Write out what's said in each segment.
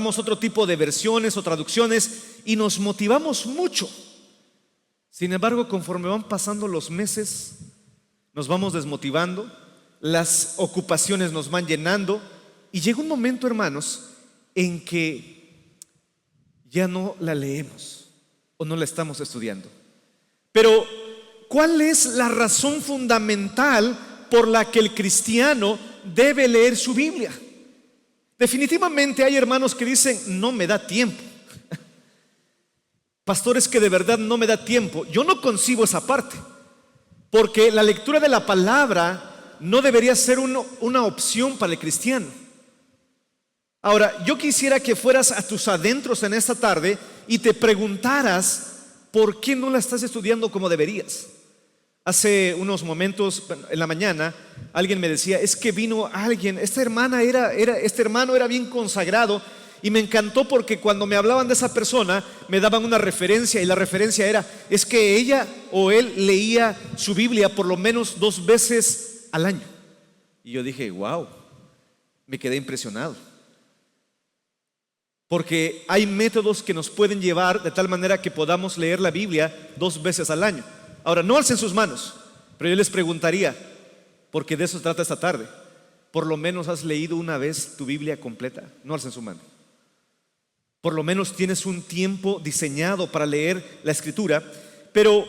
otro tipo de versiones o traducciones y nos motivamos mucho. Sin embargo, conforme van pasando los meses, nos vamos desmotivando, las ocupaciones nos van llenando y llega un momento, hermanos, en que ya no la leemos o no la estamos estudiando. Pero, ¿cuál es la razón fundamental por la que el cristiano debe leer su Biblia? Definitivamente hay hermanos que dicen, no me da tiempo. Pastores, que de verdad no me da tiempo. Yo no concibo esa parte, porque la lectura de la palabra no debería ser una opción para el cristiano. Ahora, yo quisiera que fueras a tus adentros en esta tarde y te preguntaras, ¿por qué no la estás estudiando como deberías? Hace unos momentos, en la mañana, alguien me decía, es que vino alguien, este hermano era bien consagrado, y me encantó porque cuando me hablaban de esa persona me daban una referencia, y la referencia era, es que ella o él leía su Biblia por lo menos 2 veces al año. Y yo dije, wow, me quedé impresionado, porque hay métodos que nos pueden llevar de tal manera que podamos leer la Biblia 2 veces al año. Ahora, no alcen sus manos, pero yo les preguntaría, porque de eso se trata esta tarde, ¿por lo menos has leído una vez tu Biblia completa? No alcen su mano. Por lo menos tienes un tiempo diseñado para leer la Escritura. Pero,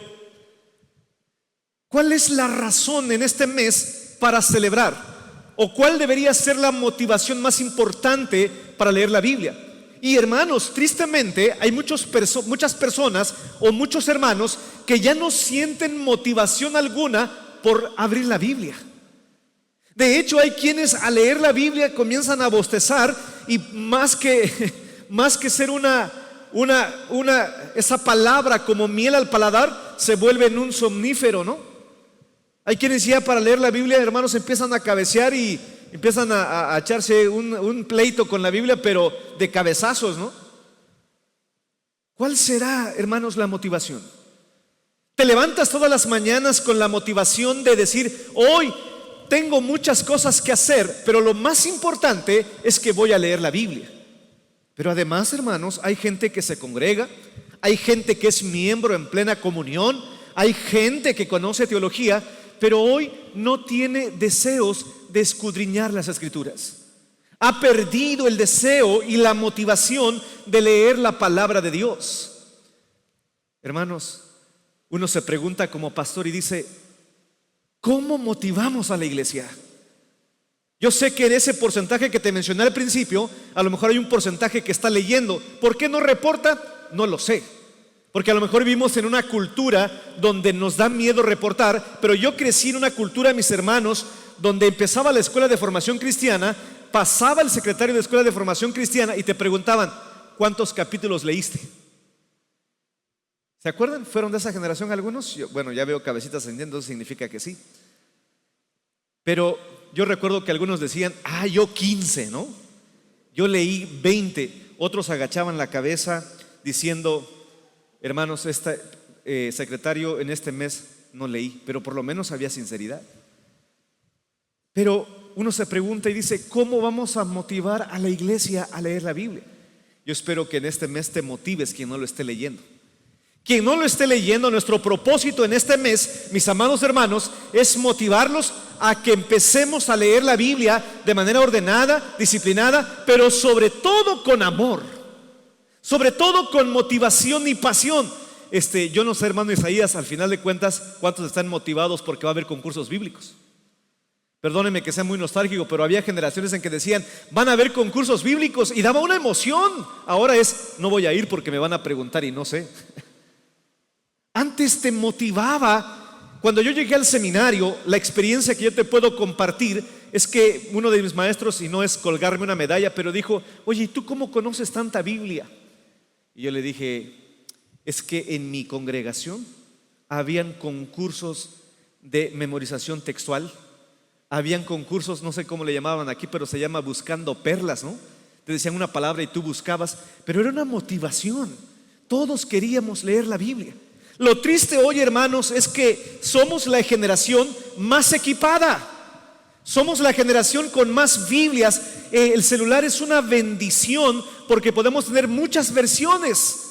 ¿cuál es la razón en este mes para celebrar? ¿O cuál debería ser la motivación más importante para leer la Biblia? Y hermanos, tristemente hay muchas personas o muchos hermanos que ya no sienten motivación alguna por abrir la Biblia. De hecho, hay quienes al leer la Biblia comienzan a bostezar y más que ser esa palabra como miel al paladar, se vuelve en un somnífero, ¿no? Hay quienes ya para leer la Biblia, hermanos, empiezan a cabecear y empiezan a echarse un pleito con la Biblia, pero de cabezazos, ¿no? ¿Cuál será, hermanos, la motivación? Te levantas todas las mañanas con la motivación de decir, hoy tengo muchas cosas que hacer, pero lo más importante es que voy a leer la Biblia. Pero además, hermanos, hay gente que se congrega, hay gente que es miembro en plena comunión, hay gente que conoce teología, pero hoy no tiene deseos de escudriñar las Escrituras. Ha perdido el deseo y la motivación de leer la palabra de Dios. Hermanos, uno se pregunta como pastor y dice, ¿cómo motivamos a la iglesia? Yo sé que en ese porcentaje que te mencioné al principio, a lo mejor hay un porcentaje que está leyendo. ¿Por qué no reporta? No lo sé. Porque a lo mejor vivimos en una cultura donde nos da miedo reportar, pero yo crecí en una cultura, mis hermanos, donde empezaba la escuela de formación cristiana, pasaba el secretario de escuela de formación cristiana y te preguntaban, ¿cuántos capítulos leíste? ¿Se acuerdan? ¿Fueron de esa generación algunos? Bueno, ya veo cabecitas ascendiendo, eso significa que sí. Pero yo recuerdo que algunos decían, yo 15, ¿no? Yo leí 20. Otros agachaban la cabeza diciendo, hermanos, secretario, en este mes no leí, pero por lo menos había sinceridad. Pero uno se pregunta y dice, ¿cómo vamos a motivar a la iglesia a leer la Biblia? Yo espero que en este mes te motives quien no lo esté leyendo. Quien no lo esté leyendo, nuestro propósito en este mes, mis amados hermanos, es motivarlos a que empecemos a leer la Biblia de manera ordenada, disciplinada, pero sobre todo con amor, sobre todo con motivación y pasión. Yo no sé, hermano Isaías, al final de cuentas, ¿cuántos están motivados porque va a haber concursos bíblicos? Perdónenme que sea muy nostálgico, pero había generaciones en que decían, van a haber concursos bíblicos, y daba una emoción. Ahora no voy a ir porque me van a preguntar y no sé. Antes te motivaba. Cuando yo llegué al seminario, la experiencia que yo te puedo compartir es que uno de mis maestros, y no es colgarme una medalla, pero dijo, oye, ¿y tú cómo conoces tanta Biblia? Y yo le dije, es que en mi congregación habían concursos de memorización textual, habían concursos, no sé cómo le llamaban aquí, pero se llama buscando perlas, ¿no? Te decían una palabra y tú buscabas, pero era una motivación. Todos queríamos leer la Biblia. Lo triste hoy, hermanos, es que somos la generación más equipada. Somos la generación con más Biblias. El celular es una bendición porque podemos tener muchas versiones.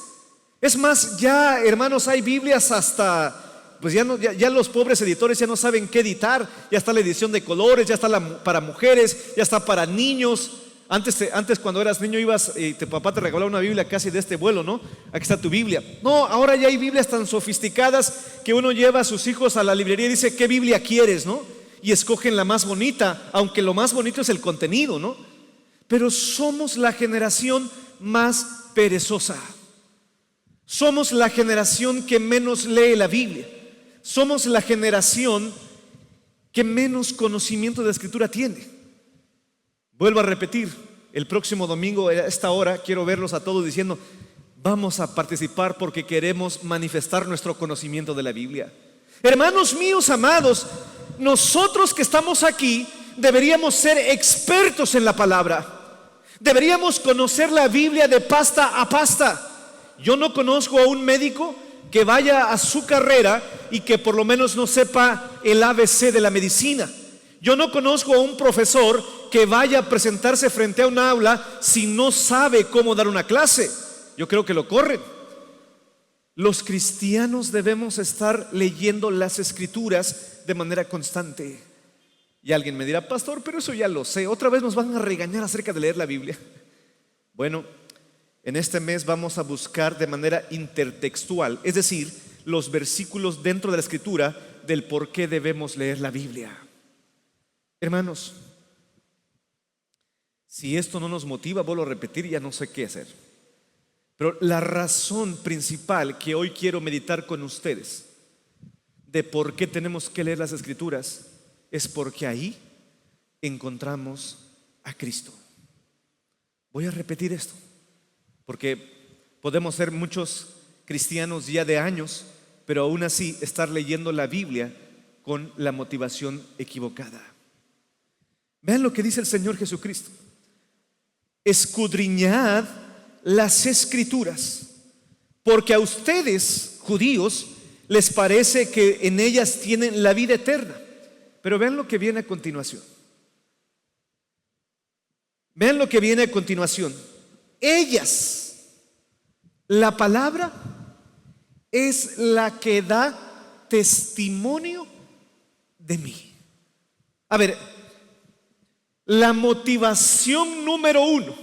Es más, ya hermanos, hay Biblias hasta, pues ya los pobres editores ya no saben qué editar. Ya está la edición de colores, ya está para mujeres, ya está para niños. Antes cuando eras niño ibas y tu papá te regalaba una Biblia casi de este vuelo, ¿no? Aquí está tu Biblia. No, ahora ya hay Biblias tan sofisticadas que uno lleva a sus hijos a la librería y dice, ¿qué Biblia quieres, no? Y escogen la más bonita, aunque lo más bonito es el contenido, ¿no? Pero somos la generación más perezosa. Somos la generación que menos lee la Biblia. Somos la generación que menos conocimiento de la Escritura tiene. Vuelvo a repetir, el próximo domingo a esta hora quiero verlos a todos diciendo, vamos a participar porque queremos manifestar nuestro conocimiento de la Biblia. Hermanos míos amados, nosotros que estamos aquí deberíamos ser expertos en la palabra. Deberíamos conocer la Biblia de pasta a pasta. Yo no conozco a un médico que vaya a su carrera y que por lo menos no sepa el ABC de la medicina. Yo no conozco a un profesor que vaya a presentarse frente a un aula si no sabe cómo dar una clase. Yo creo que lo corren. Los cristianos debemos estar leyendo las Escrituras de manera constante. Y alguien me dirá, pastor, pero eso ya lo sé. Otra vez nos van a regañar acerca de leer la Biblia. Bueno, en este mes vamos a buscar de manera intertextual, es decir, los versículos dentro de la Escritura del por qué debemos leer la Biblia. Hermanos, si esto no nos motiva, vuelvo a repetir, ya no sé qué hacer. Pero la razón principal que hoy quiero meditar con ustedes de por qué tenemos que leer las Escrituras es porque ahí encontramos a Cristo. Voy a repetir esto porque podemos ser muchos cristianos ya de años, pero aún así estar leyendo la Biblia con la motivación equivocada. Vean lo que dice el Señor Jesucristo: escudriñad las Escrituras, porque a ustedes, judíos, les parece que en ellas tienen la vida eterna. Pero vean lo que viene a continuación. Vean lo que viene a continuación. Ellas, la palabra es la que da testimonio de mí. A ver, la motivación número uno,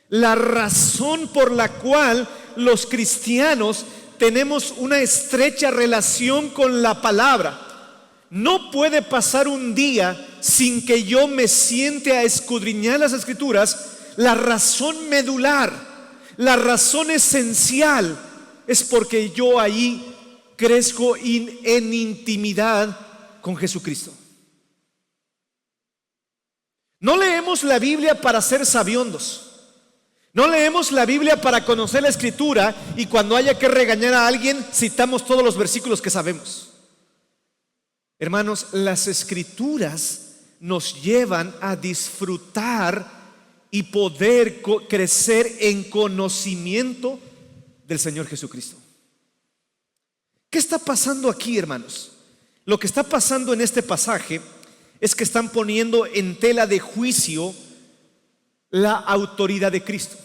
la razón por la cual los cristianos tenemos una estrecha relación con la palabra. No puede pasar un día sin que yo me siente a escudriñar las Escrituras. La razón medular, la razón esencial es porque yo ahí crezco en intimidad con Jesucristo. No leemos la Biblia para ser sabiondos. No leemos la Biblia para conocer la Escritura y cuando haya que regañar a alguien citamos todos los versículos que sabemos. Hermanos, las Escrituras nos llevan a disfrutar y poder crecer en conocimiento del Señor Jesucristo. ¿Qué está pasando aquí, hermanos? Lo que está pasando en este pasaje es que están poniendo en tela de juicio la autoridad de Cristo.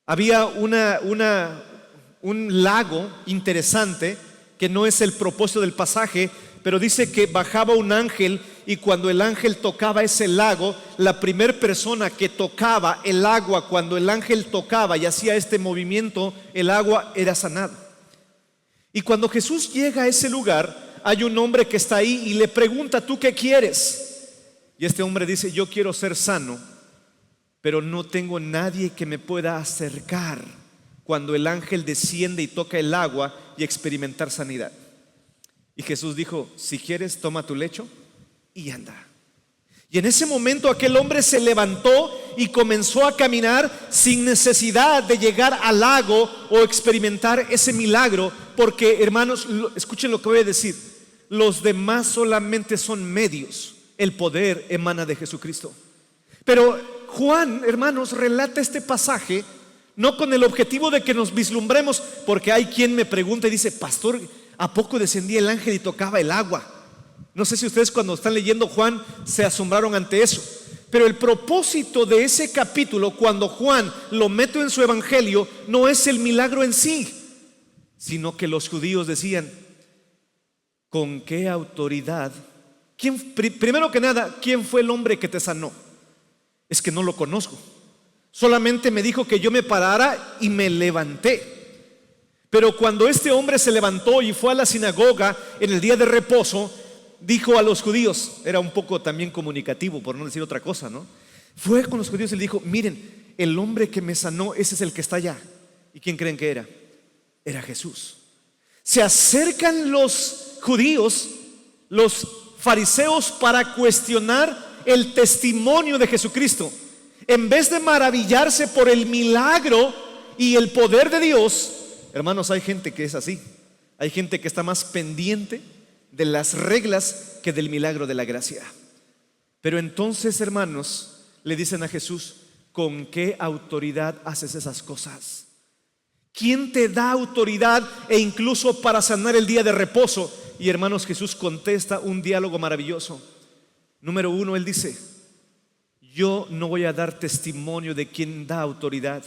Había un lago interesante que no es el propósito del pasaje, pero dice que bajaba un ángel y cuando el ángel tocaba ese lago, la primera persona que tocaba el agua, cuando el ángel tocaba y hacía este movimiento, el agua era sanada. Y cuando Jesús llega a ese lugar, hay un hombre que está ahí y le pregunta, ¿tú qué quieres? Y este hombre dice, yo quiero ser sano, pero no tengo nadie que me pueda acercar cuando el ángel desciende y toca el agua y experimentar sanidad. Y Jesús dijo, si quieres, toma tu lecho y anda. Y en ese momento aquel hombre se levantó y comenzó a caminar sin necesidad de llegar al lago o experimentar ese milagro, porque, hermanos, escuchen lo que voy a decir, los demás solamente son medios, el poder emana de Jesucristo. Pero Juan, hermanos, relata este pasaje no con el objetivo de que nos vislumbremos, porque hay quien me pregunta y dice, pastor, ¿a poco descendía el ángel y tocaba el agua? No sé si ustedes cuando están leyendo Juan se asombraron ante eso, Pero el propósito de ese capítulo, cuando Juan lo mete en su evangelio, no es el milagro en sí, sino que los judíos decían: ¿con qué autoridad? Primero que nada, ¿quién fue el hombre que te sanó? Es que no lo conozco. Solamente me dijo que yo me parara y me levanté. Pero cuando este hombre se levantó y fue a la sinagoga en el día de reposo, dijo a los judíos, era un poco también comunicativo, por no decir otra cosa, ¿no? Fue con los judíos y le dijo: miren, el hombre que me sanó, ese es el que está allá. ¿Y quién creen que era? Era Jesús. Se acercan los judíos, los fariseos, para cuestionar el testimonio de Jesucristo. En vez de maravillarse por el milagro y el poder de Dios, hermanos, hay gente que es así. Hay gente que está más pendiente de las reglas que del milagro de la gracia. Pero entonces, hermanos, le dicen a Jesús: ¿con qué autoridad haces esas cosas? ¿Quién te da autoridad e incluso para sanar el día de reposo? Y hermanos, Jesús contesta un diálogo maravilloso. Número uno, Él dice: yo no voy a dar testimonio de quién da autoridad,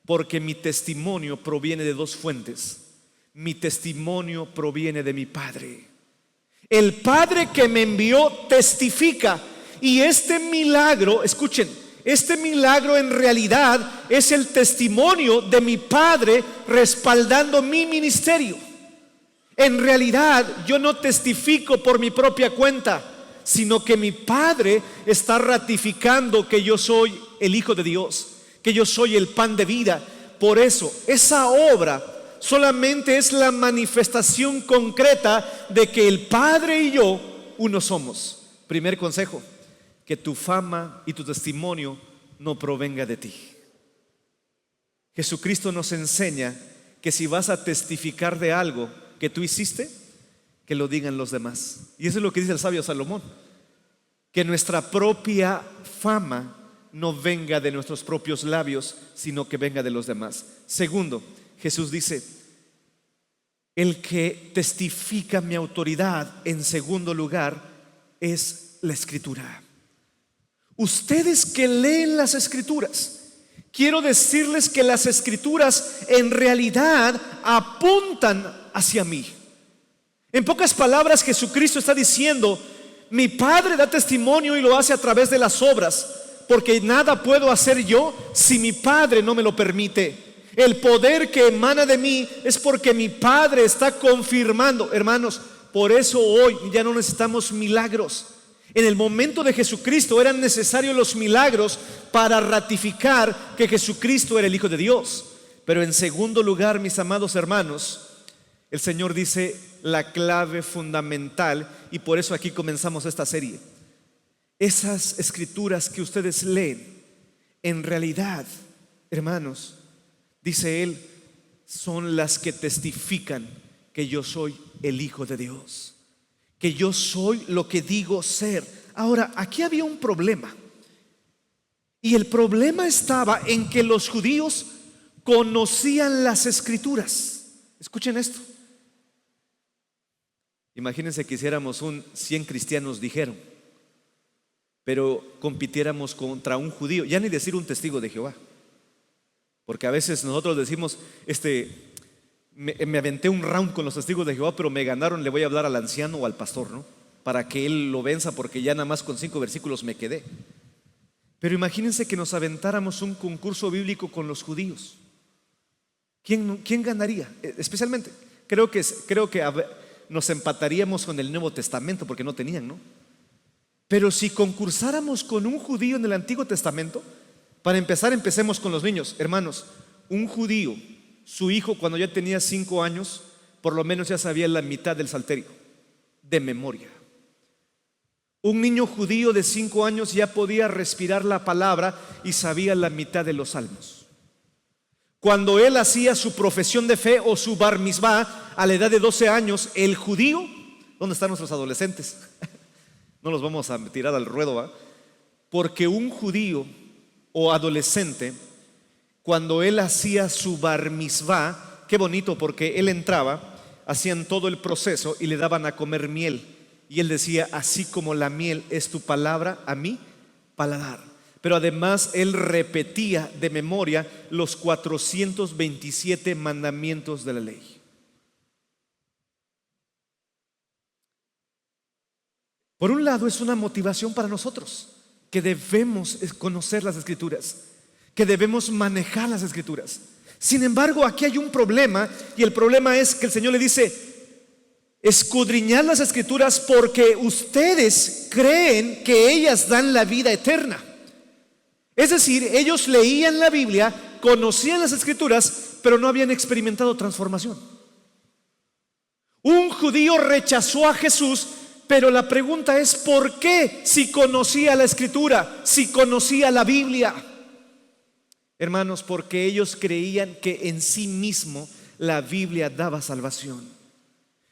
porque mi testimonio proviene de dos fuentes. Mi testimonio proviene de mi Padre. El Padre que me envió testifica. Y este milagro, escuchen, este milagro en realidad es el testimonio de mi Padre respaldando mi ministerio. En realidad yo no testifico por mi propia cuenta, sino que mi Padre está ratificando que yo soy el Hijo de Dios, que yo soy el pan de vida. Por eso esa obra solamente es la manifestación concreta de que el Padre y yo uno somos. Primer consejo: que tu fama y tu testimonio no provenga de ti. Jesucristo nos enseña que si vas a testificar de algo que tú hiciste, que lo digan los demás. Y eso es lo que dice el sabio Salomón: que nuestra propia fama no venga de nuestros propios labios, sino que venga de los demás. Segundo, Jesús dice: el que testifica mi autoridad, en segundo lugar, es la Escritura. Ustedes que leen las Escrituras, quiero decirles que las Escrituras en realidad apuntan hacia mí. En pocas palabras, Jesucristo está diciendo: mi Padre da testimonio y lo hace a través de las obras, porque nada puedo hacer yo si mi Padre no me lo permite. El poder que emana de mí es porque mi Padre está confirmando. Hermanos, por eso hoy ya no necesitamos milagros. En el momento de Jesucristo eran necesarios los milagros para ratificar que Jesucristo era el Hijo de Dios. Pero en segundo lugar, mis amados hermanos, el Señor dice la clave fundamental, y por eso aquí comenzamos esta serie. Esas escrituras que ustedes leen, en realidad, hermanos, dice Él, son las que testifican que yo soy el Hijo de Dios, que yo soy lo que digo ser. Ahora, aquí había un problema, y el problema estaba en que los judíos conocían las escrituras. Escuchen esto. Imagínense que hiciéramos un 100 cristianos dijeron, pero compitiéramos contra un judío, ya ni decir un testigo de Jehová, porque a veces nosotros decimos, me aventé un round con los testigos de Jehová, pero me ganaron, le voy a hablar al anciano o al pastor, ¿no? Para que él lo venza, porque ya nada más con 5 versículos me quedé. Pero imagínense que nos aventáramos un concurso bíblico con los judíos. ¿Quién ganaría? Especialmente, creo que nos empataríamos con el Nuevo Testamento, porque no tenían, ¿no? Pero si concursáramos con un judío en el Antiguo Testamento, para empezar, empecemos con los niños. Hermanos, un judío, su hijo cuando ya tenía 5 años, por lo menos ya sabía la mitad del salterio, de memoria. Un niño judío de 5 años ya podía respirar la palabra y sabía la mitad de los salmos. Cuando él hacía su profesión de fe o su bar mitzvah a la edad de 12 años, el judío, ¿dónde están nuestros adolescentes? No los vamos a tirar al ruedo, ¿va? Porque un judío o adolescente, cuando él hacía su bar mitzvah, qué bonito, porque él entraba, hacían todo el proceso y le daban a comer miel. Y él decía: así como la miel es tu palabra a mí, paladar. Pero además él repetía de memoria los 427 mandamientos de la ley. Por un lado, es una motivación para nosotros, que debemos conocer las Escrituras, que debemos manejar las Escrituras. Sin embargo, aquí hay un problema, y el problema es que el Señor le dice: escudriñad las Escrituras porque ustedes creen que ellas dan la vida eterna. Es decir, ellos leían la Biblia, conocían las Escrituras, pero no habían experimentado transformación. Un judío rechazó a Jesús, pero la pregunta es: ¿por qué? Si conocía la Escritura, si conocía la Biblia. Hermanos, porque ellos creían que en sí mismo la Biblia daba salvación.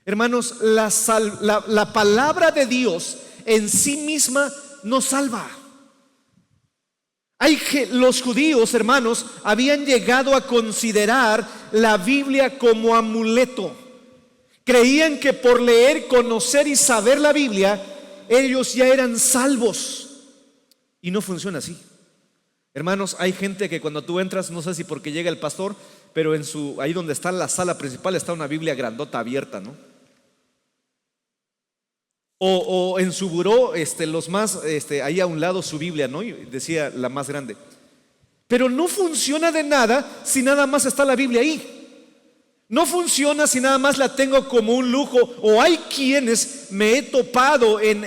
Hermanos, la palabra de Dios en sí misma nos salva. Los judíos, hermanos, habían llegado a considerar la Biblia como amuleto. Creían que por leer, conocer y saber la Biblia, ellos ya eran salvos. Y no funciona así. Hermanos, hay gente que cuando tú entras, no sé si porque llega el pastor, pero ahí donde está la sala principal está una Biblia grandota abierta, ¿no? O en su buró, los más, ahí a un lado su Biblia, ¿no? Y decía la más grande. Pero no funciona de nada si nada más está la Biblia ahí. No funciona si nada más la tengo como un lujo. O hay quienes me he topado en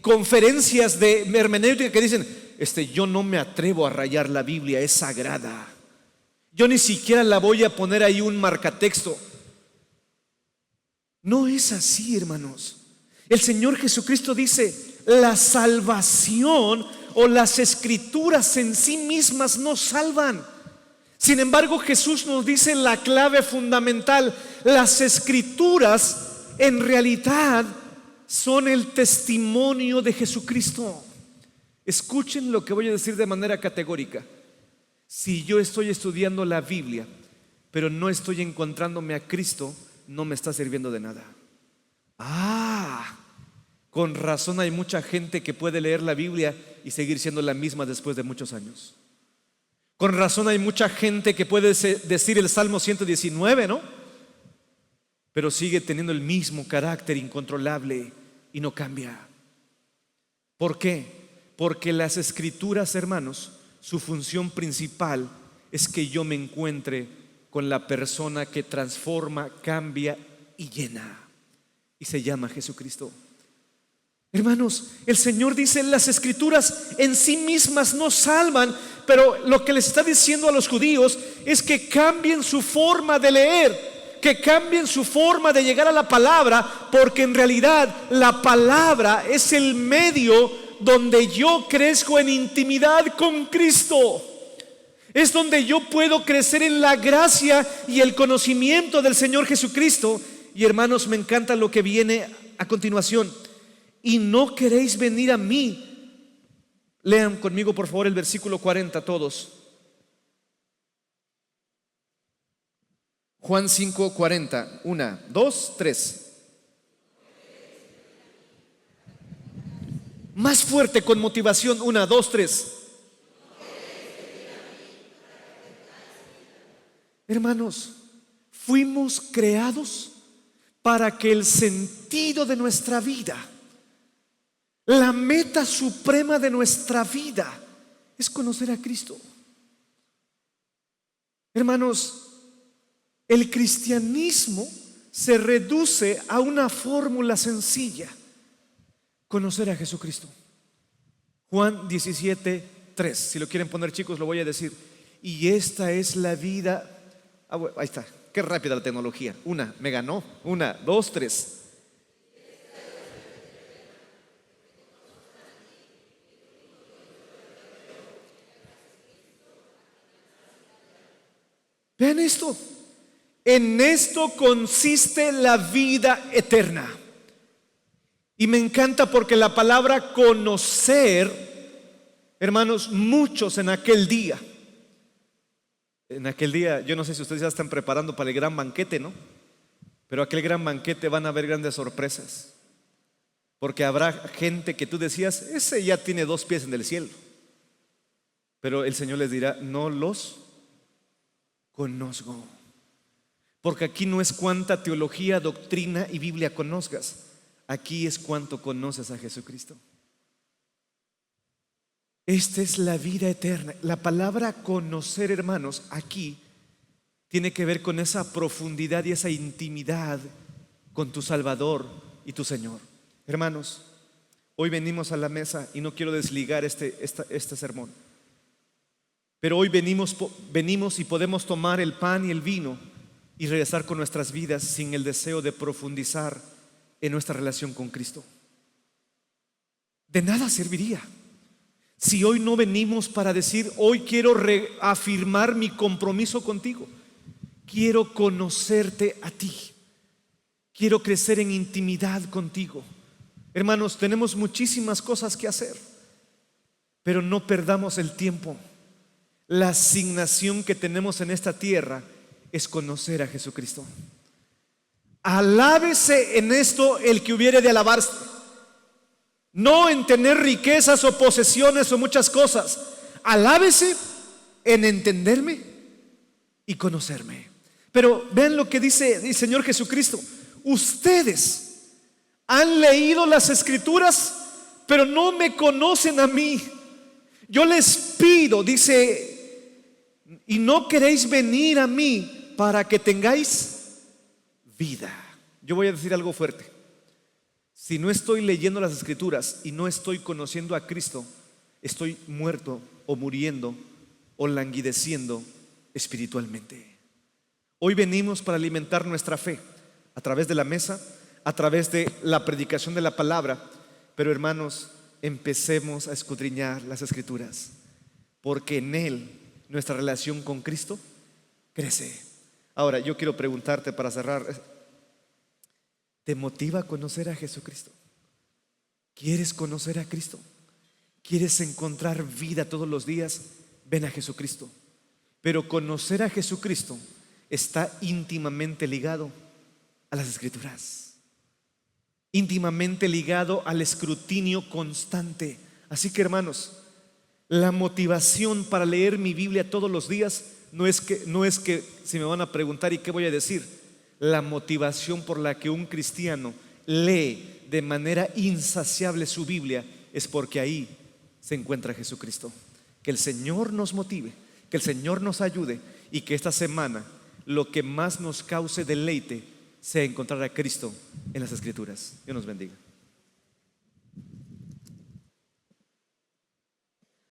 conferencias de hermenéutica que dicen: yo no me atrevo a rayar la Biblia, es sagrada. Yo ni siquiera la voy a poner ahí un marcatexto. No es así, hermanos. El Señor Jesucristo dice: la salvación o las Escrituras en sí mismas no salvan. Sin embargo, Jesús nos dice la clave fundamental: las Escrituras en realidad son el testimonio de Jesucristo. Escuchen lo que voy a decir de manera categórica. Si yo estoy estudiando la Biblia, pero no estoy encontrándome a Cristo, no me está sirviendo de nada. Con razón hay mucha gente que puede leer la Biblia y seguir siendo la misma después de muchos años. Con razón hay mucha gente que puede decir el Salmo 119, ¿no? Pero sigue teniendo el mismo carácter incontrolable y no cambia. ¿Por qué? Porque las Escrituras, hermanos, su función principal es que yo me encuentre con la persona que transforma, cambia y llena, y se llama Jesucristo. Hermanos, el Señor dice: las Escrituras en sí mismas no salvan, pero lo que les está diciendo a los judíos es que cambien su forma de leer, que cambien su forma de llegar a la palabra, porque en realidad la palabra es el medio donde yo crezco en intimidad con Cristo. Es donde yo puedo crecer en la gracia y el conocimiento del Señor Jesucristo. Y hermanos, me encanta lo que viene a continuación: y no queréis venir a mí. Lean conmigo por favor el versículo 40 todos. Juan 5:40. 1, 2, 3. Más fuerte, con motivación. 1, 2, 3. Hermanos, fuimos creados para que el sentido de nuestra vida, la meta suprema de nuestra vida, es conocer a Cristo. Hermanos, el cristianismo se reduce a una fórmula sencilla: conocer a Jesucristo. Juan 17:3. Si lo quieren poner, chicos, lo voy a decir. Y esta es la vida. Bueno, ahí está. Qué rápida la tecnología. Me ganó. 1, 2, 3. Vean esto. En esto consiste la vida eterna. Y me encanta porque la palabra conocer, hermanos, muchos en aquel día, yo no sé si ustedes ya están preparando para el gran banquete, ¿no? Pero aquel gran banquete van a haber grandes sorpresas. Porque habrá gente que tú decías, ese ya tiene 2 pies en el cielo. Pero el Señor les dirá, no los conozco. Porque aquí no es cuánta teología, doctrina y Biblia conozcas. Aquí es cuánto conoces a Jesucristo. Esta es la vida eterna. La palabra conocer, hermanos, aquí tiene que ver con esa profundidad y esa intimidad con tu Salvador y tu Señor. Hermanos, hoy venimos a la mesa y no quiero desligar este sermón. Pero hoy venimos y podemos tomar el pan y el vino y regresar con nuestras vidas sin el deseo de profundizar en nuestra relación con Cristo. De nada serviría si hoy no venimos para decir, hoy quiero reafirmar mi compromiso contigo. Quiero conocerte a ti. Quiero crecer en intimidad contigo. Hermanos, tenemos muchísimas cosas que hacer, pero no perdamos el tiempo. La asignación que tenemos en esta tierra es conocer a Jesucristo. Alábese en esto el que hubiere de alabarse, no en tener riquezas o posesiones o muchas cosas. Alábese en entenderme y conocerme. Pero vean lo que dice el Señor Jesucristo. Ustedes han leído las Escrituras, pero no me conocen a mí. Yo les pido, dice, y no queréis venir a mí para que tengáis vida. Yo voy a decir algo fuerte. Si no estoy leyendo las Escrituras y no estoy conociendo a Cristo, estoy muerto o muriendo o languideciendo espiritualmente. Hoy venimos para alimentar nuestra fe a través de la mesa, a través de la predicación de la palabra. Pero hermanos, empecemos a escudriñar las Escrituras, porque en Él nuestra relación con Cristo crece. Ahora, yo quiero preguntarte para cerrar, ¿te motiva a conocer a Jesucristo? ¿Quieres conocer a Cristo? ¿Quieres encontrar vida todos los días? Ven a Jesucristo. Pero conocer a Jesucristo está íntimamente ligado a las Escrituras, íntimamente ligado al escrutinio constante. Así que hermanos, la motivación para leer mi Biblia todos los días no es que si me van a preguntar ¿y qué voy a decir? La motivación por la que un cristiano lee de manera insaciable su Biblia es porque ahí se encuentra Jesucristo. Que el Señor nos motive, que el Señor nos ayude y que esta semana lo que más nos cause deleite sea encontrar a Cristo en las Escrituras. Dios nos bendiga.